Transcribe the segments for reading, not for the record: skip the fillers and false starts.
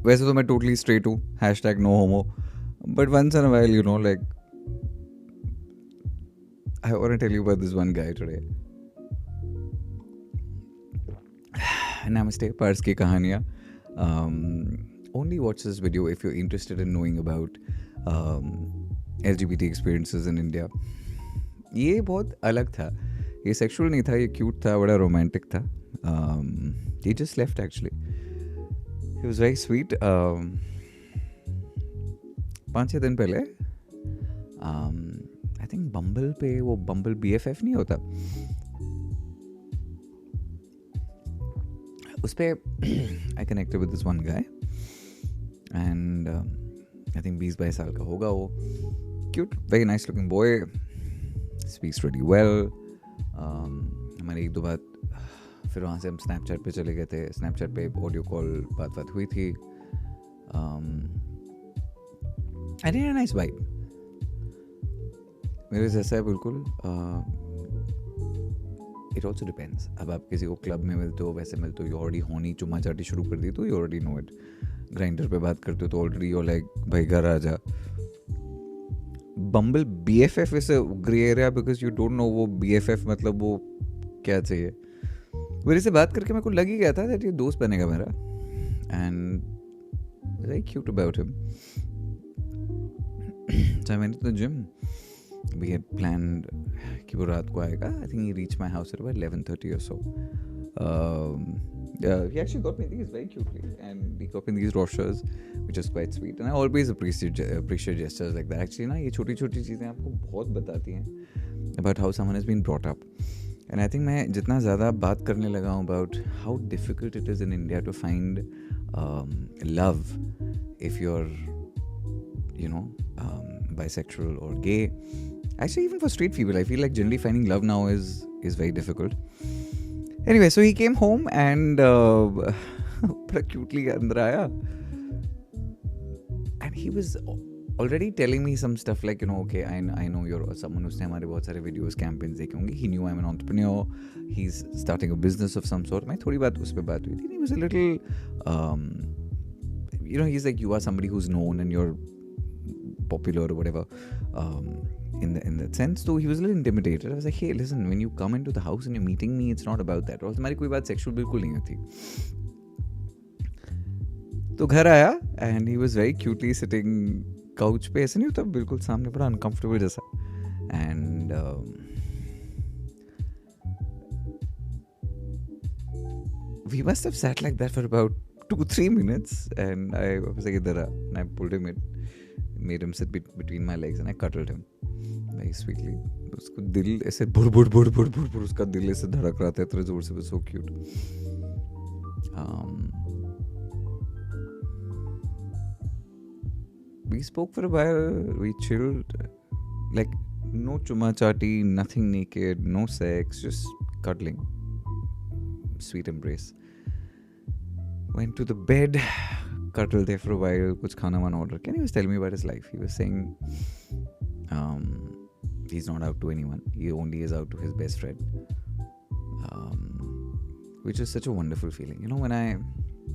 वैसे तो मैं totally straight हूँ, #no homo, but once in a while, like, I want to tell you about this one guy today. Namaste, Ki Kahaniyaan. Only watch this video if you're interested in knowing about LGBT experiences in India. ये बहुत अलग था. ये sexual नहीं था, ये cute था, बड़ा romantic था. He just left actually. He was very sweet. 5-6 दिन पहले I think Bumble पे वो Bumble BFF नहीं होता, उस पे I connected with this one guy and I think 20-22 साल का होगा वो. Cute, very nice looking boy, speaks really well. हमारे एक दो बात, फिर वहाँ से हम स्नैपचैट पे चले गए थे. स्नैपचैट पे ऑडियो कॉल बात हुई थी. I did a nice vibe. मेरे जैसा है बिल्कुल. It also depends. अब आप किसी को क्लब में मिलते हो, वैसे मिलते हो, you already होनी चुम्मा चाटी शुरू कर दी तो you already know it. Grinder पे बात करते हो तो already you're like भाई घर आ जा. Bumble BFF is a grey area because you don't know वो BFF मतलब वो क्या चाहिए. मेरे से बात करके मेरे को लग ही गया था that ये दोस्त बनेगा मेरा, and very cute about him. So I went to the gym. We had planned कि वो रात को आएगा. I think he reached my house at about 11:30 or so. He actually got me these very cutely, and he got me these roshers, which is quite sweet. And I always appreciate gestures like that. Actually ना ये छोटी छोटी चीज़ें आपको बहुत बताती हैं about how someone has been brought up. And I think मैं जितना ज़्यादा बात करने लगा हूँ about how difficult it is in India to find love if you're bisexual or gay. Actually, even for straight people, I feel like generally finding love now is very difficult. Anyway, so he came home and bada cutely andar aaya, and he was already telling me some stuff like, okay, I know you're someone who's हमारे बहुत सारे videos, campaigns देखे होंगे. He knew I'm an entrepreneur. He's starting a business of some sort. मैं थोड़ी बात उस पे बात हुई थी. He was a little, he's like, you are somebody who's known and you're popular or whatever. In that sense, so he was a little intimidated. I was like, hey, listen, when you come into the house and you're meeting me, it's not about that. और हमारी कोई बात sexual बिल्कुल नहीं होती. तो घर आया and he was very cutely sitting couch पे, ऐसे नहीं होता बिल्कुल सामने, बड़ा uncomfortable जैसा. And we must have sat like that for about 2-3 minutes, and I was like, idhar aa, and I pulled him in, made him sit between my legs, and I cuddled him very sweetly. उसको दिल ऐसे बुड़ उसका दिल ऐसे धड़क रहा था इतने जोर से. So cute. We spoke for a while. We chilled, like no chumma chati, nothing naked, no sex, just cuddling, sweet embrace. Went to the bed, cuddled there for a while, kuch khana wana order. Can he was telling me about his life? He was saying he's not out to anyone. He only is out to his best friend, which is such a wonderful feeling.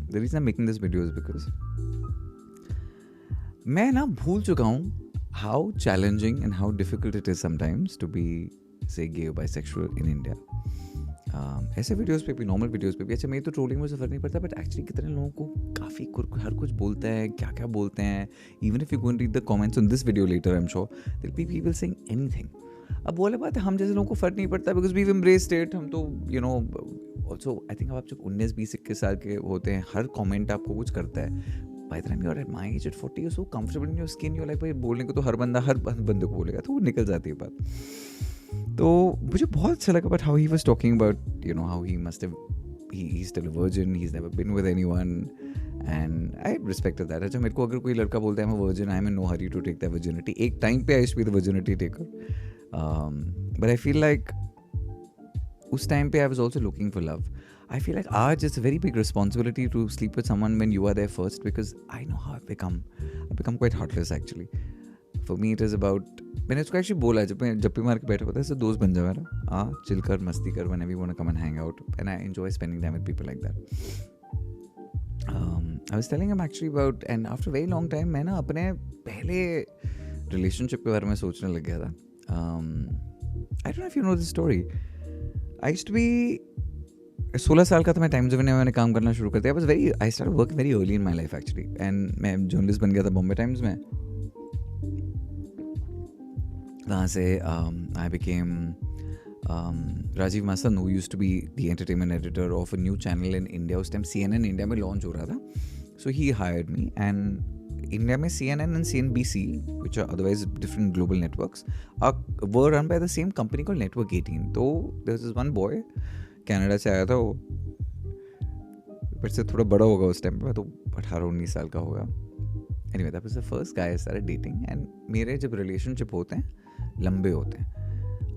The reason I'm making this video is because मैं ना भूल चुका हूँ how challenging and how difficult it is sometimes to be, say, gay or bisexual in India. ऐसे videos पे भी, normal videos पे भी. अच्छा, मेरी तो ट्रोलिंग में से फर्क नहीं पड़ता, बट एक्चुअली कितने लोगों को काफ़ी हर कुछ बोलते हैं, क्या क्या बोलते हैं. Even if you go and read the comments on this video later, I am sure there will be people saying anything. अब बोले बात है, हम जैसे लोगों को फर्क नहीं पड़ता because we have embraced it. हम तो ऑल्सो आई थिंक अब आप जब 19-20-21 साल के होते हैं, हर कॉमेंट आपको कुछ करता है. By the time you're at my age, at 40, you're so comfortable in your skin, you're like, भाई बोलने को तो हर बंदे को बोलेगा, तो वो निकल जाती है बात. तो मुझे बहुत अच्छा लगा about how he was talking about, how he must have, he's still a virgin, he's never been with anyone, and I respected that. अच्छा, मेरे को अगर कोई लड़का बोलता है I'm a virgin, I'm in no hurry to take that virginity. एक time पे I used to be the virginity taker, but I feel like उस टाइम पे I was also looking for love. I feel like it's a very big responsibility to sleep with someone when you are there first, because I know how I've become quite heartless actually. For me it is about, मैंने उसको actually बोला जब भी मार के बैठा होता है, ऐसे दोस्त बन जा मेरा, चिल कर, मस्ती कर, whenever you want to come and hang out, and I enjoy spending time with people like that. I was telling him actually about, and after a very long time मैं ना अपने पहले relationship के बारे में सोचने लग गया था. I don't know if you know this story. I used to be 16 साल का था मैं टाइम्स ऑफ इंडिया में मैंने काम करना शुरू कर दिया. I started working very early in my life actually, and मैं जर्नलिस्ट बन गया था बॉम्बे टाइम्स में. वहाँ से I became Rajiv Masan, who used to be the entertainment editor of a new channel in India. उस टाइम CNN इंडिया में launch हो रहा था. So he hired me, and India में CNN and CNBC, which are otherwise different global networks, were run by the same company called Network 18. तो there was this one boy, Canada से आया था वो, बट से थोड़ा बड़ा होगा उस टाइम पे, मैं तो 18-19 साल का होगा. Anyway, that was the first guy I started dating, and मेरे जब relationship होते हैं लंबे होते हैं.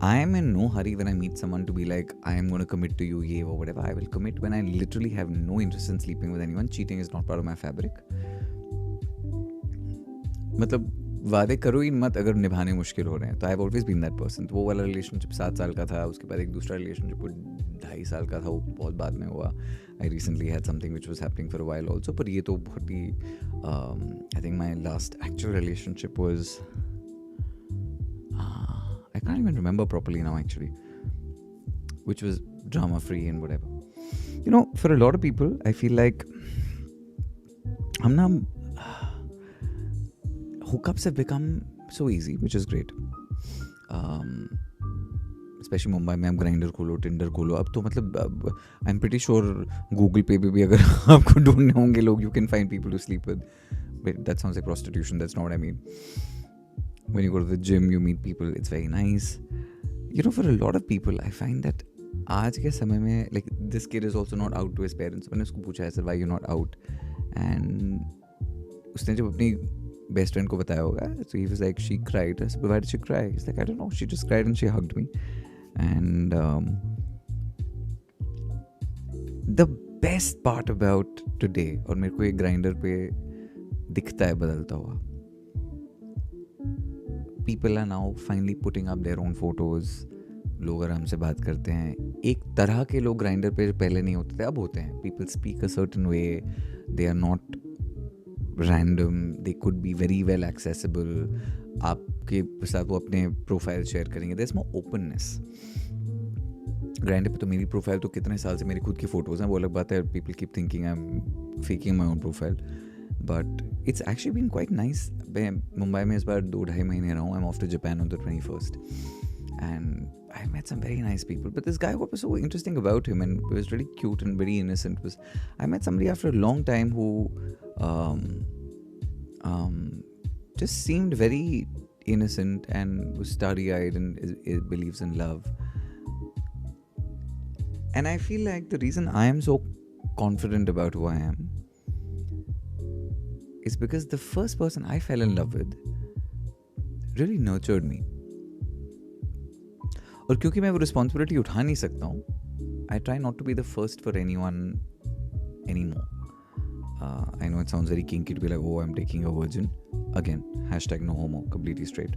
I am in no hurry when I meet someone to be like, I am going to commit to you, or whatever. I will commit when I literally have no interest in sleeping with anyone. Cheating is not part of my fabric. मतलब वादे करो ही मत अगर निभाने मुश्किल हो रहे हैं. तो I've always been that person. तो वो वाला रिलेशनशिप 7 साल का था. उसके बाद एक दूसरा रिलेशनशिप 2.5 साल का था, वो बहुत बाद में हुआ. I recently had something which was happening for a while also. पर ये तो बहुत ही I think my last actual relationship was I can't even remember properly now actually, which was drama free and whatever. You know, for a lot of people I feel like hookups have become so easy, which is great. Especially Mumbai में आप grinder खोलो, Tinder खोलो. अब तो मतलब I am pretty sure Google पे भी अगर आपको ढूंढने होंगे लोग, you can find people to sleep with. But that sounds like prostitution. That's not what I mean. When you go to the gym, you meet people. It's very nice. You know, for a lot of people, I find that आज के समय में, like this kid is also not out to his parents. मैंने उसको पूछा ऐसे, why you not out? And उसने जब अपनी best friend को बताया होगा, so he was like, she cried. I said, why did she cry? He's like, I don't know. She just cried and she hugged me. And the best part about today, और मेरे को एक grinder पे दिखता है बदलता हुआ, people are now finally putting up their own photos. लोग आराम से बात करते हैं. एक तरह के लोग ग्राइंडर पे पहले नहीं होते थे, अब होते हैं. People speak a certain way. They are not random. They could be very well accessible. आपके साथ वो अपने प्रोफाइल शेयर करेंगे. There's more openness. ग्राइंडर पे तो मेरी प्रोफाइल तो कितने साल से मेरी खुद की फ़ोटोज़ हैं, वो अलग बात है. People keep thinking I'm faking my own profile. But it's actually been quite nice. मैं मुंबई में इस बार 2-2.5 महीने रहा हूँ. I'm off to Japan on the 21st. And I met some very nice people. But this guy, what was so interesting about him, and it was really cute and very innocent, was I met somebody after a long time who just seemed very innocent and was starry-eyed and believes in love. And I feel like the reason I am so confident about who I am is because the first person I fell in love with really nurtured me. और क्योंकि मैं वो responsibility उठा नहीं सकता हूँ, I try not to be the first for anyone anymore. I know it sounds very kinky to be like, oh, I'm taking a virgin. Again, #no homo, completely straight.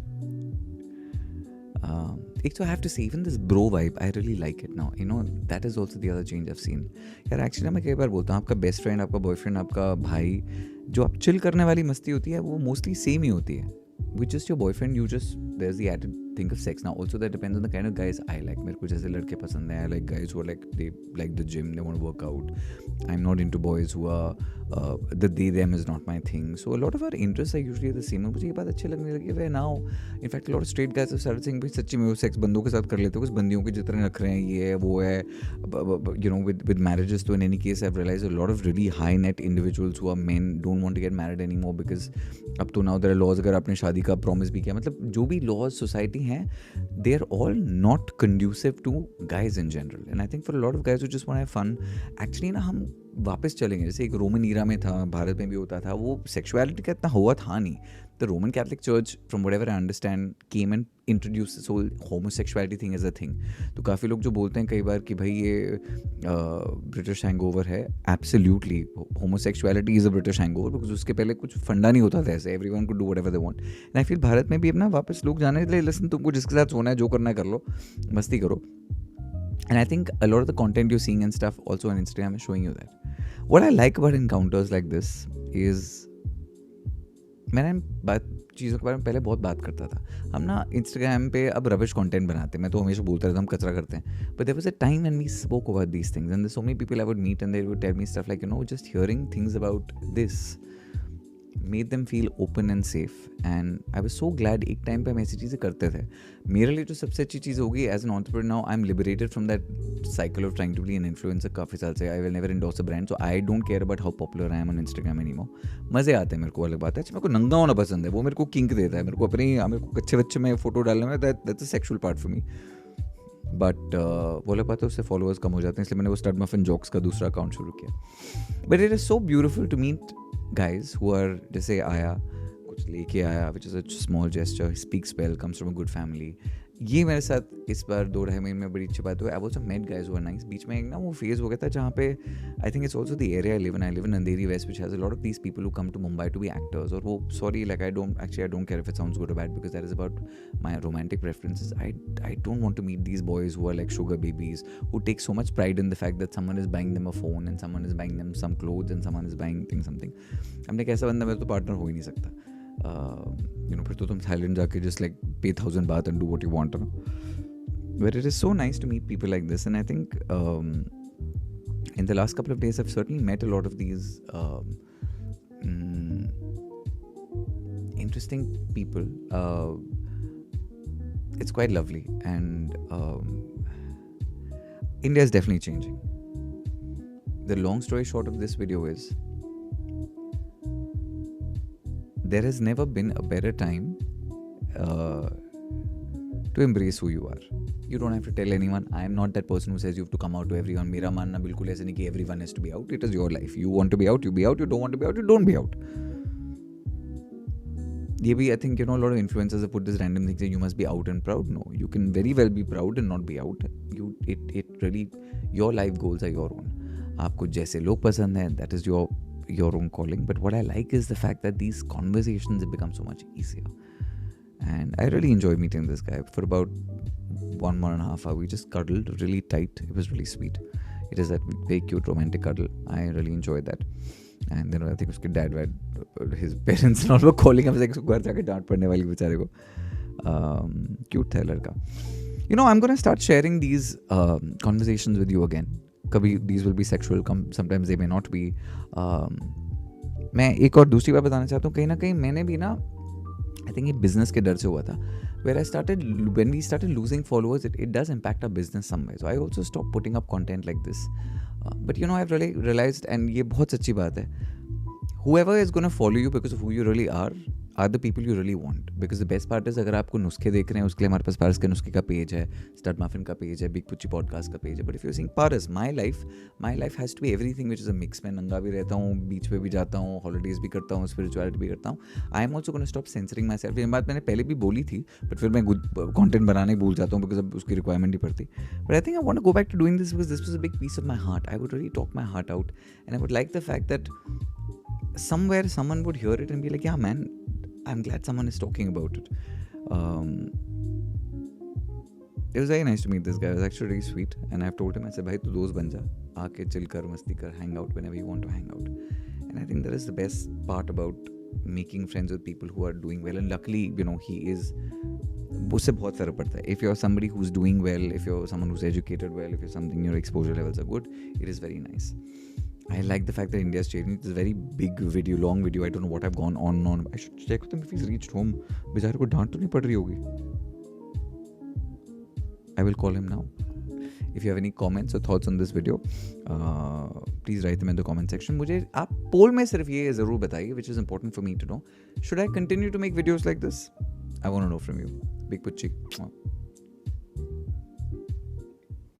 एक तो I have to say, even this bro vibe, I really like it now. You know, that is also the other change I've seen. यार actually मैं कई बार बोलता हूँ, आपका best friend, आपका boyfriend, आपका भाई, जो आप चिल करने वाली मस्ती होती है, वो मोस्टली सेम ही होती है. With just your boyfriend, there's the added thing of sex. Now also that depends on the kind of guys I like. मेरे को जैसे लड़के पसंद हैं. I like guys who are like, they like the gym, they want to work out. I'm not into boys who are the they them is not my thing. So a lot of our interests are usually the same. मुझे ये बात अच्छी लगने लगी है. Now in fact a lot of straight guys have started saying, भाई सच्ची में वो सेक्स बंदों के साथ कर लेते हो, कुछ बंदियों के जितने रख रहे हैं, ये है वो है. You know, with marriages, so in any case I've realized a lot of really high net individuals who are men don't want to get married anymore because अब तो now there are laws. अगर आपने शादी का promise भी किया, मतलब जो भी लॉज सोसाइटी हैं, they are all not conducive to guys in general. And I think for a lot of guys who just want to have fun, actually ना हम वापस चलेंगे. जैसे एक रोमन ईरा में था, भारत में भी होता था, वो सेक्सुअलिटी का इतना हुआ था नहीं. The Roman Catholic Church, from whatever I understand, came and introduced this whole homosexuality thing as a thing. तो काफ़ी लोग जो बोलते हैं कई बार कि भाई ये ब्रिटिश हैंगओवर है, absolutely homosexuality is a British hangover because उसके पहले कुछ फंडा नहीं होता था ऐसे. Everyone could do whatever they want. And I feel Bharat में भी अब ना वापस लोग जाने के लिए, listen, तुमको जिसके साथ सोना है, जो करना है कर लो, मस्ती करो. And I think a lot of the content you're seeing and stuff also on Instagram is showing you that. What I like about encounters like this is, मैंने बात चीज़ों के बारे में पहले बहुत बात करता था. हम ना इंस्टाग्राम पे अब रबिश कंटेंट बनाते हैं. मैं तो हमेशा बोलता रहता हूँ हम कचरा करते हैं. But there was a time when we spoke about these things, and there's so many people I would meet and they would tell me stuff like, just hearing things about this made them feel open and safe. And I was so glad एक time पे हम ऐसी चीज़ें करते थे. मेरे लिए जो सबसे अच्छी चीज़ होगी as an entrepreneur now, I'm liberated from that cycle of trying to be an influencer काफ़ी साल से. I will never endorse a brand, so I don't care about how popular I am on Instagram anymore. मज़े आते हैं मेरे को, अलग बात है. मेरे को नंगा होना पसंद है, वो मेरे को किंक देता है. मेरे को कच्चे बच्चे में फ़ोटो डालने में that's a sexual part for me. But वो अलग बात है, उससे फॉलोअर्स कम हो जाते हैं, इसलिए मैंने वो स्टड मफिन जोक्स का दूसरा अकाउंट शुरू किया. But it is so beautiful to meet guys who are, जैसे आया कुछ लेके आया, which is a small gesture, speaks well, comes from a good family. ये मेरे साथ इस बार 2-2.5 महीने में बड़ी अच्छी बात हुई. I also met guys who are nice. बीच में एक ना वो फेज़ हो गया था जहाँ पे I think it's also the area I live in. I live in Andheri West, which has a lot of these people who come to Mumbai to be actors. और वो sorry, like I don't care if it sounds good or bad, because that is about my romantic preferences. I don't want to meet these boys who are like sugar babies, who take so much pride in the fact that someone is buying them a phone and someone is buying them some clothes and someone is buying something. हमने कैसा बंदा, मेरा तो partner हो ही नहीं सकता. फिर तो तुम थाईलैंड जाके just like pay 1,000 baht and do what you want, But it is so nice to meet people like this, and I think in the last couple of days I've certainly met a lot of these interesting people. It's quite lovely, and India is definitely changing. The long story short of this video is, there has never been a better time to embrace who you are. You don't have to tell anyone. I am not that person who says you have to come out to everyone. मेरा मानना बिल्कुल ऐसे नहीं कि everyone has to be out. It is your life. You want to be out, you be out. You don't want to be out, you don't be out. ये भी, I think, a lot of influencers have put this random thing saying you must be out and proud. No, you can very well be proud and not be out. It really, your life goals are your own. आपको जैसे लोग पसंद हैं, that is your own calling. But what I like is the fact that these conversations have become so much easier, and I really enjoy meeting this guy. For about 1.5 hours we just cuddled really tight. It was really sweet. It is that very cute romantic cuddle. I really enjoyed that. And then I think उसके dad, his parents and all were calling. I was like, उसको घर जाके डांट पड़ने वाली बेचारे को. Cute था लड़का. I'm going to start sharing these conversations with you again. कभी these will be sexual, sometimes they may not be. मैं एक और दूसरी बात बताना चाहता हूँ. कहीं ना कहीं मैंने भी ना, I think ये business के डर से हुआ था. When we started losing followers, it does impact our business some way. So I also stopped putting up content like this. But I've really realized, and ये बहुत सच्ची बात है, whoever is going to follow you because of who you really are the people you really want. Because the best part is, अगर आपको नुस्खे देख रहे हैं, उसके लिए हमारे पास पारस के नुस्खे का पेज है, स्टड माफिन का पेज है, बिग पुच्ची पॉडकास्ट का पेज है. But if you seeing Paras, my life has to be everything which is a mix. मैं नंगा भी रहता हूँ, बीच पे भी जाता हूँ, हॉलीडेज भी करता हूँ, स्पिरिचुअलिटी भी करता हूँ. I am also gonna stop censoring my self. ये बात मैंने पहले भी बोली थी, बट फिर मैं कॉन्टेंट बनाने भूल जाता हूँ बिकॉज अब उसकी रिक्वायरमेंट नहीं पड़ती. But I think I want to go back to doing this because this was a big piece of my heart. I would really talk my heart out, and I would like the fact that somewhere someone would hear it and be like, yeah man, I'm glad someone is talking about it. It was very nice to meet this guy. It was actually really sweet, and I've told him, I said, bhai tu dost ban ja, aake chill kar, masti kar, hang out whenever you want to hang out. And I think that is the best part about making friends with people who are doing well. And luckily, he is, उससे बहुत फर्क पड़ता है. If you're somebody who's doing well, if you're someone who's educated well, if you're something, your exposure levels are good, it is very nice. I like the fact that India is changing. It's a very big video, long video. I don't know what I've gone on and on. I should check with him if he's reached home. बेचारे को डांट तो नहीं पड़ रही होगी. I will call him now. If you have any comments or thoughts on this video, please write them in the comment section. मुझे आप पोल में सिर्फ ये ज़रूर बताइए, which is important for me to know. Should I continue to make videos like this? I want to know from you. Big Pucci.